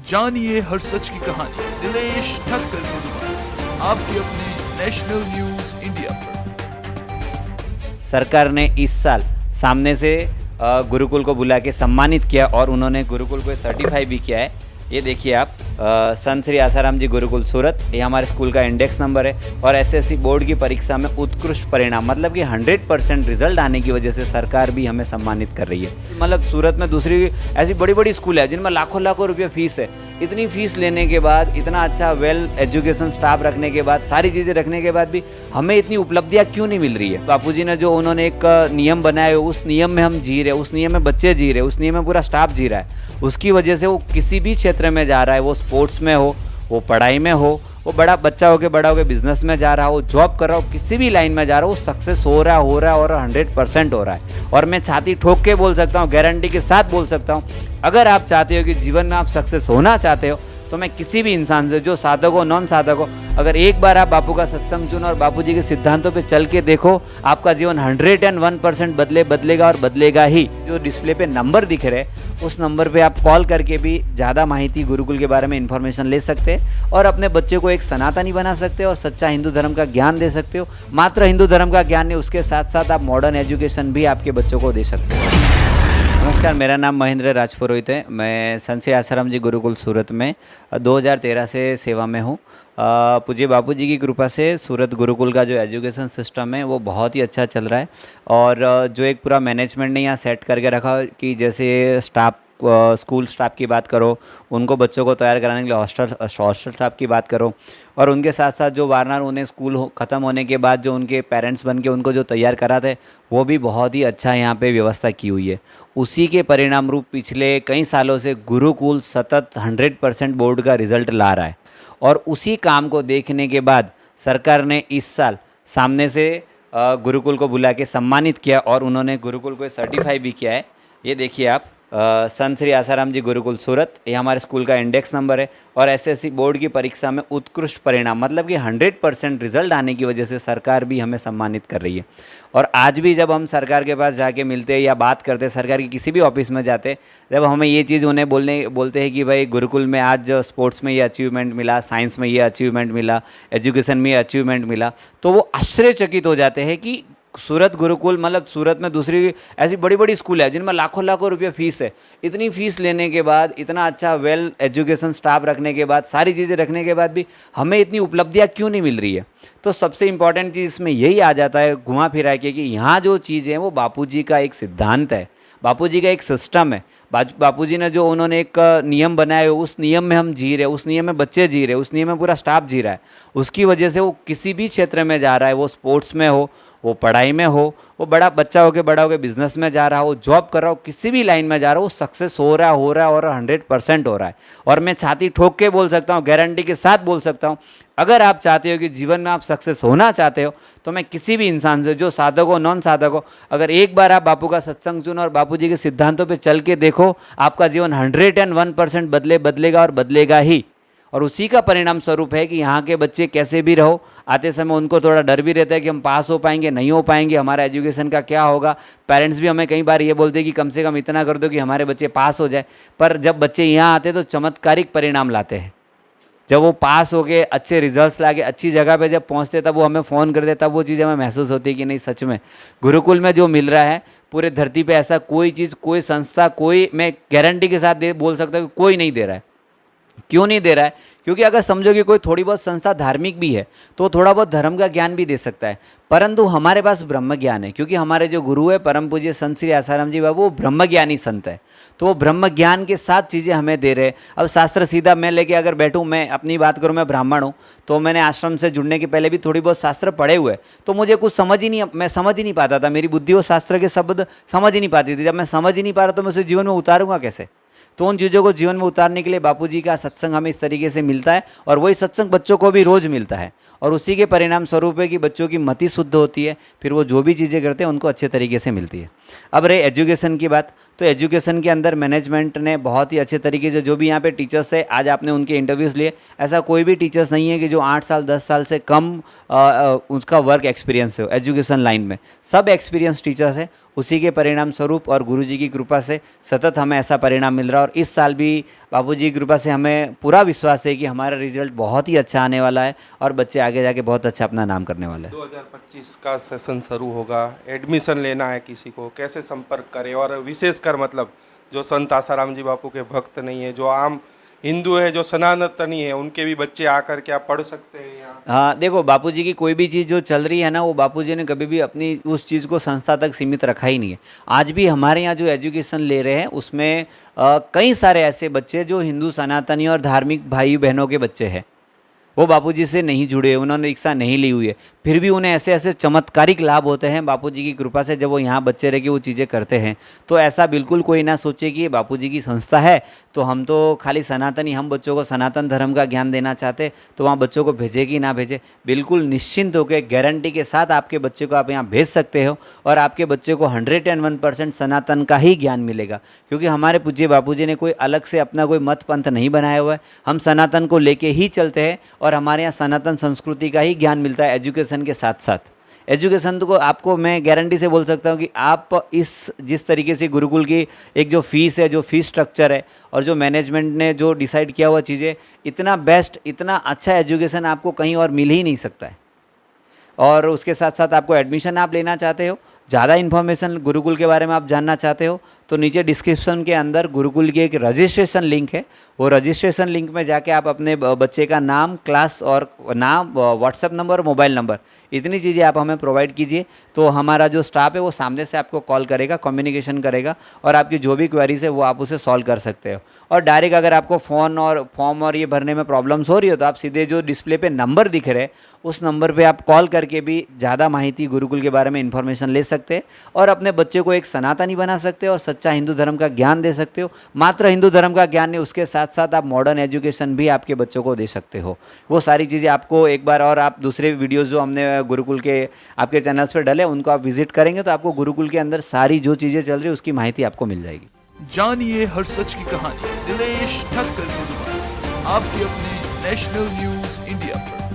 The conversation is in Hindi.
जानिए हर सच की कहानी दिनेश ठक्कर की जुबान आपके अपने नेशनल न्यूज इंडिया पर। सरकार ने इस साल सामने से गुरुकुल को बुला के सम्मानित किया और उन्होंने गुरुकुल को सर्टिफाई भी किया है। ये देखिए आप, संत श्री आसाराम जी गुरुकुल सूरत, ये हमारे स्कूल का इंडेक्स नंबर है। और एसएससी बोर्ड की परीक्षा में उत्कृष्ट परिणाम मतलब कि 100% रिजल्ट आने की वजह से सरकार भी हमें सम्मानित कर रही है। मतलब सूरत में दूसरी ऐसी बड़ी बड़ी स्कूल है जिनमें लाखों लाखों रुपये फीस है। इतनी फीस लेने के बाद, इतना अच्छा वेल एजुकेशन स्टाफ रखने के बाद, सारी चीज़ें रखने के बाद भी हमें इतनी उपलब्धियाँ क्यों नहीं मिल रही है। बापूजी ने जो उन्होंने एक नियम बनाए, उस नियम में हम जी रहे, उस नियम में बच्चे जी रहे, उस नियम में पूरा स्टाफ जी रहा है। उसकी वजह से वो किसी भी क्षेत्र में जा रहा है, वो स्पोर्ट्स में हो, वो पढ़ाई में हो, वो बड़ा बच्चा हो के बिजनेस में जा रहा हो, जॉब कर रहा हो, किसी भी लाइन में जा रहा हो, वो सक्सेस हो रहा है और 100% हो रहा है। और मैं छाती ठोक के बोल सकता हूँ, गारंटी के साथ बोल सकता हूँ, अगर आप चाहते हो कि जीवन में आप सक्सेस होना चाहते हो तो मैं किसी भी इंसान से, जो साधक हो नॉन साधक हो, अगर एक बार आप बापू का सत्संग सुनो और बापू जी के सिद्धांतों पे चल के देखो, आपका जीवन 101% बदलेगा और बदलेगा ही। जो डिस्प्ले पे नंबर दिख रहे उस नंबर पे आप कॉल करके भी ज़्यादा माहिती गुरुकुल के बारे में इन्फॉर्मेशन ले सकते हैं और अपने बच्चे को एक सनातनी बना सकते हो और सच्चा हिंदू धर्म का ज्ञान दे सकते हो। मात्र हिंदू धर्म का ज्ञान नहीं, उसके साथ साथ आप मॉडर्न एजुकेशन भी आपके बच्चों को दे सकते हो। नमस्कार, मेरा नाम महेंद्र राजपुरोहित है। मैं संत श्री आसाराम जी गुरुकुल सूरत में 2013 से सेवा में हूँ। पूज्य बापू जी की कृपा से सूरत गुरुकुल का जो एजुकेशन सिस्टम है वो बहुत ही अच्छा चल रहा है। और जो एक पूरा मैनेजमेंट ने यहाँ सेट करके रखा कि जैसे स्टाफ, स्कूल स्टाफ की बात करो, उनको बच्चों को तैयार कराने के लिए हॉस्टल स्टाफ की बात करो, और उनके साथ साथ जो वारनार उन्हें स्कूल ख़त्म होने के बाद जो उनके पेरेंट्स बन के उनको जो तैयार कराते, वो भी बहुत ही अच्छा यहाँ पे व्यवस्था की हुई है। उसी के परिणाम रूप पिछले कई सालों से गुरुकुल सतत 100% बोर्ड का रिज़ल्ट ला रहा है। और उसी काम को देखने के बाद सरकार ने इस साल सामने से गुरुकुल को बुला के सम्मानित किया और उन्होंने गुरुकुल को सर्टिफाई भी किया है। ये देखिए आप, संत श्री आसाराम जी गुरुकुल सूरत, ये हमारे स्कूल का इंडेक्स नंबर है। और एसएससी बोर्ड की परीक्षा में उत्कृष्ट परिणाम मतलब कि 100% रिजल्ट आने की वजह से सरकार भी हमें सम्मानित कर रही है। और आज भी जब हम सरकार के पास जाके मिलते हैं या बात करते हैं, सरकार की किसी भी ऑफिस में जाते, जब हमें ये चीज़ उन्हें बोलते हैं कि भाई गुरुकुल में आज स्पोर्ट्स में ये अचीवमेंट मिला, साइंस में ये अचीवमेंट मिला, एजुकेशन में ये अचीवमेंट मिला, तो वो आश्चर्यचकित हो जाते हैं कि सूरत गुरुकुल मतलब सूरत में दूसरी ऐसी बड़ी बड़ी स्कूल है जिनमें लाखों लाखों रुपये फीस है। इतनी फीस लेने के बाद, इतना अच्छा वेल एजुकेशन स्टाफ रखने के बाद, सारी चीज़ें रखने के बाद भी हमें इतनी उपलब्धियाँ क्यों नहीं मिल रही है। तो सबसे इम्पॉर्टेंट चीज़ इसमें यही आ जाता है घुमा फिरा के कि यहाँ जो चीज़ है वो बापूजी का एक सिद्धांत है, बापूजी का एक सिस्टम है। बापूजी ने जो उन्होंने एक नियम बनाए, उस नियम में हम जी रहे, उस नियम में बच्चे जी रहे, उस नियम में पूरा स्टाफ जी रहा है। उसकी वजह से वो किसी भी क्षेत्र में जा रहा है, वो स्पोर्ट्स में हो, वो पढ़ाई में हो, वो बड़ा बच्चा हो के बिजनेस में जा रहा हो, जॉब कर रहा हो, किसी भी लाइन में जा रहा हो, वो सक्सेस हो रहा है और 100% हो रहा है। और मैं छाती ठोक के बोल सकता हूँ, गारंटी के साथ बोल सकता हूँ, अगर आप चाहते हो कि जीवन में आप सक्सेस होना चाहते हो तो मैं किसी भी इंसान से, जो साधक हो नॉन साधक हो, अगर एक बार आप बापू का सत्संग सुनो और बापू जी के सिद्धांतों पे चल के देखो, आपका जीवन 101% बदलेगा और बदलेगा ही। और उसी का परिणाम स्वरूप है कि यहाँ के बच्चे कैसे भी रहो, आते समय उनको थोड़ा डर भी रहता है कि हम पास हो पाएंगे नहीं हो पाएंगे, हमारा एजुकेशन का क्या होगा। पेरेंट्स भी हमें कई बार ये बोलते हैं कि कम से कम इतना कर दो कि हमारे बच्चे पास हो जाए। पर जब बच्चे यहाँ आते तो चमत्कारिक परिणाम लाते हैं। जब वो पास हो गए, अच्छे रिजल्ट्स ला के अच्छी जगह पे जब पहुँचते, तब वो हमें फ़ोन करते, तब वो चीज़ हमें महसूस होती है कि नहीं, सच में गुरुकुल में जो मिल रहा है, पूरे धरती पे ऐसा कोई चीज़, कोई संस्था, कोई, मैं गारंटी के साथ बोल सकता हूँ कि कोई नहीं दे रहा है। क्यों नहीं दे रहा है? क्योंकि अगर समझो कि कोई थोड़ी बहुत संस्था धार्मिक भी है तो थोड़ा बहुत धर्म का ज्ञान भी दे सकता है, परंतु हमारे पास ब्रह्म ज्ञान है। क्योंकि हमारे जो गुरु है परम पूज्य संत श्री आसाराम जी बाबू, वो ब्रह्म ज्ञानी संत है, तो वो ब्रह्म ज्ञान के साथ चीज़ें हमें दे रहे हैं। अब शास्त्र सीधा मैं लेके अगर बैठूँ, मैं अपनी बात करूँ, मैं ब्राह्मण हूँ, तो मैंने आश्रम से जुड़ने के पहले भी थोड़ी बहुत शास्त्र पढ़े हुए, तो मुझे कुछ मैं समझ ही नहीं पाता था। मेरी बुद्धि वो शास्त्र के शब्द समझ ही नहीं पाती थी। जब मैं समझ ही नहीं पा रहा तो मैं उसे जीवन में उतारूंगा कैसे? तो उन चीज़ों को जीवन में उतारने के लिए बापूजी का सत्संग हमें इस तरीके से मिलता है, और वही सत्संग बच्चों को भी रोज़ मिलता है। और उसी के परिणाम स्वरूप है कि बच्चों की मति शुद्ध होती है, फिर वो जो भी चीज़ें करते हैं उनको अच्छे तरीके से मिलती है। अब रहे एजुकेशन की बात, तो एजुकेशन के अंदर मैनेजमेंट ने बहुत ही अच्छे तरीके से, जो भी यहाँ पे टीचर्स है, आज आपने उनके इंटरव्यूज़ लिए, ऐसा कोई भी टीचर्स नहीं है कि जो 8 साल 10 साल से कम उसका वर्क एक्सपीरियंस हो एजुकेशन लाइन में। सब एक्सपीरियंस टीचर्स है। उसी के परिणाम स्वरूप और गुरुजी की कृपा से सतत हमें ऐसा परिणाम मिल रहा है। और इस साल भी बापूजी की कृपा से हमें पूरा विश्वास है कि हमारा रिजल्ट बहुत ही अच्छा आने वाला है और बच्चे आगे जाके बहुत अच्छा अपना नाम करने वाले हैं। 2025 का सेशन शुरू होगा, एडमिशन लेना है किसी को, कैसे संपर्क करें? और विशेषकर मतलब जो संत आसाराम जी बापू के भक्त नहीं है, जो आम हिंदू है, जो सनातनी है, उनके भी बच्चे आकर क्या पढ़ सकते हैं यहाँ? हाँ, देखो बापूजी की कोई भी चीज़ जो चल रही है ना, वो बापूजी ने कभी भी अपनी उस चीज़ को संस्था तक सीमित रखा ही नहीं है। आज भी हमारे यहाँ जो एजुकेशन ले रहे हैं उसमें कई सारे ऐसे बच्चे जो हिंदू सनातनी और धार्मिक भाई बहनों के बच्चे हैं, वो बापूजी से नहीं जुड़े, उन्होंने दीक्षा नहीं ली हुई है, फिर भी उन्हें ऐसे ऐसे चमत्कारिक लाभ होते हैं बापूजी की कृपा से जब वो यहाँ बच्चे रह के वो चीज़ें करते हैं। तो ऐसा बिल्कुल कोई ना सोचे कि ये बापूजी की संस्था है तो हम तो खाली सनातनी, हम बच्चों को सनातन धर्म का ज्ञान देना चाहते तो वहाँ बच्चों को भेजे कि ना भेजे। बिल्कुल निश्चिंत होकर गारंटी के साथ आपके बच्चे को आप यहाँ भेज सकते हो और आपके बच्चे को 101% सनातन का ही ज्ञान मिलेगा, क्योंकि हमारे पूज्य बापूजी ने कोई अलग से अपना कोई मत पंथ नहीं बनाया हुआ है। हम सनातन को लेके ही चलते हैं और हमारे यहाँ सनातन संस्कृति का ही ज्ञान मिलता है एजुकेशन के साथ साथ। एजुकेशन को आपको मैं गारंटी से बोल सकता हूँ कि आप जिस तरीके से गुरुकुल की एक जो फीस है, जो फीस स्ट्रक्चर है और जो मैनेजमेंट ने जो डिसाइड किया हुआ चीज़ें, इतना बेस्ट, इतना अच्छा एजुकेशन आपको कहीं और मिल ही नहीं सकता है। और उसके साथ साथ आपको एडमिशन आप लेना चाहते हो, ज़्यादा इन्फॉर्मेशन गुरुकुल के बारे में आप जानना चाहते हो तो नीचे डिस्क्रिप्शन के अंदर गुरुकुल की एक रजिस्ट्रेशन लिंक है। वो रजिस्ट्रेशन लिंक में जाके आप अपने बच्चे का नाम, क्लास और नाम, व्हाट्सएप नंबर, मोबाइल नंबर, इतनी चीज़ें आप हमें प्रोवाइड कीजिए तो हमारा जो स्टाफ है वो सामने से आपको कॉल करेगा, कम्युनिकेशन करेगा और आपकी जो भी क्वेरीज है वो आप उसे सॉल्व कर सकते हो। और डायरेक्ट अगर आपको फ़ोन और फॉर्म और ये भरने में प्रॉब्लम्स हो रही हो तो आप सीधे जो डिस्प्ले पे नंबर दिख रहे हैं उस नंबर पे आप कॉल करके भी ज़्यादा माहिती गुरुकुल के बारे में इन्फॉर्मेशन ले सकते हैं और अपने बच्चे को एक सनातनी बना सकते हो और सच्चा हिंदू धर्म का ज्ञान दे सकते हो। मात्र हिंदू धर्म का ज्ञान नहीं, उसके साथ साथ आप मॉडर्न एजुकेशन भी आपके बच्चों को दे सकते हो। वो सारी चीज़ें आपको एक बार, और आप दूसरे वीडियोज़ जो हमने गुरुकुल के आपके चैनल्स पर डाले उनको आप विजिट करेंगे तो आपको गुरुकुल के अंदर सारी जो चीज़ें चल रही है उसकी माहिती आपको मिल जाएगी। जानिए हर सच की कहानी दिनेश ठक्कर की जुबान, आपके अपने नेशनल न्यूज़ इंडिया पर।